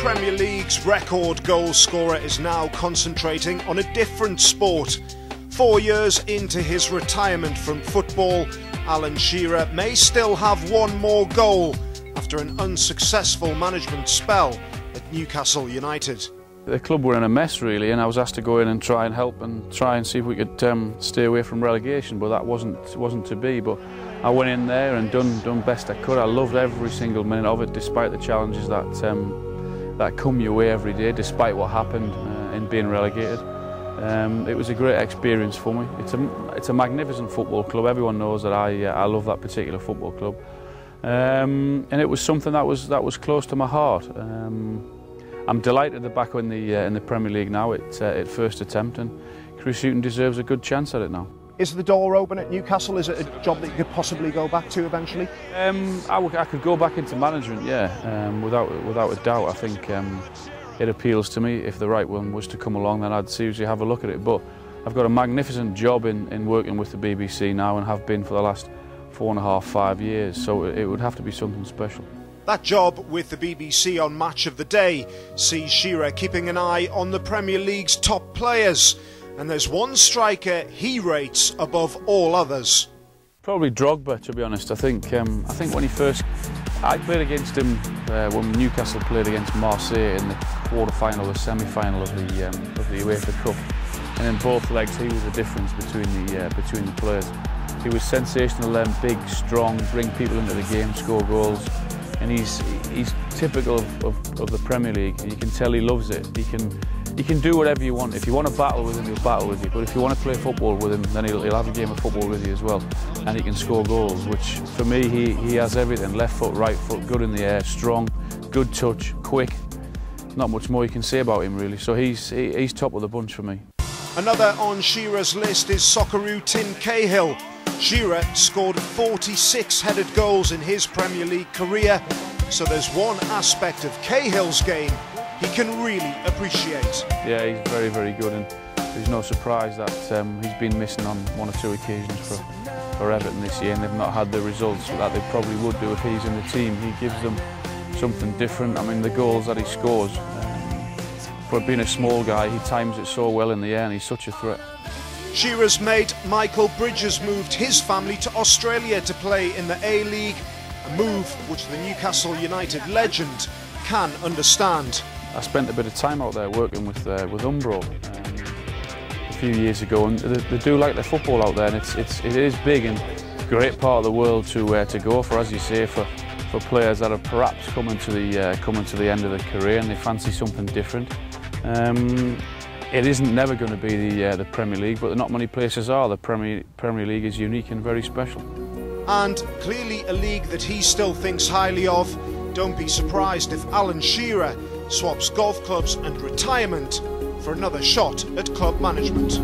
Premier League's record goal scorer is now concentrating on a different sport. 4 years into his retirement from football, Alan Shearer may still have one more goal after an unsuccessful management spell at Newcastle United. The club were in a mess really, and I was asked to go in and try and help and try and see if we could stay away from relegation, but that wasn't to be. But I went in there and done best I could. I loved every single minute of it, despite the challenges that come your way every day, despite what happened in being relegated. It was a great experience for me. It's a magnificent football club. Everyone knows that I love that particular football club, and it was something that was close to my heart. I'm delighted they're back in the Premier League now at first attempt, and Chris Hughton deserves a good chance at it now. Is the door open at Newcastle? Is it a job that you could possibly go back to eventually? I could go back into management, yeah, without a doubt. I think it appeals to me. If the right one was to come along, then I'd seriously have a look at it. But I've got a magnificent job in working with the BBC now, and have been for the last 4.5, 5 years, so it would have to be something special. That job with the BBC on Match of the Day sees Shearer keeping an eye on the Premier League's top players, and there's one striker he rates above all others. Probably Drogba, to be honest. I think when I played against him when Newcastle played against Marseille in the quarter-final or semi-final of the UEFA Cup, and in both legs he was the difference between the players. He was sensational then, big, strong, bring people into the game, score goals. And he's typical of the Premier League. You can tell he loves it. He can do whatever you want. If you want to battle with him, he'll battle with you. But if you want to play football with him, then he'll have a game of football with you as well. And he can score goals, which for me he has everything. Left foot, right foot, good in the air, strong, good touch, quick. Not much more you can say about him really. So he's top of the bunch for me. Another on Shearer's list is Socceroo Tim Cahill. Shearer scored 46 headed goals in his Premier League career, so there's one aspect of Cahill's game he can really appreciate. Yeah, he's very, very good, and there's no surprise that he's been missing on 1 or 2 occasions for Everton this year, and they've not had the results that they probably would do if he's in the team. He gives them something different. I mean, the goals that he scores, for being a small guy, he times it so well in the air, and he's such a threat. Shearer's mate Michael Bridges moved his family to Australia to play in the A-League, a move which the Newcastle United legend can understand. I spent a bit of time out there working with Umbro a few years ago, and they do like their football out there, and it is big and a great part of the world to go for, as you say, for players that are perhaps coming to the end of their career and they fancy something different. It isn't never going to be the Premier League, but not many places are. The Premier League is unique and very special. And clearly a league that he still thinks highly of. Don't be surprised if Alan Shearer swaps golf clubs and retirement for another shot at club management.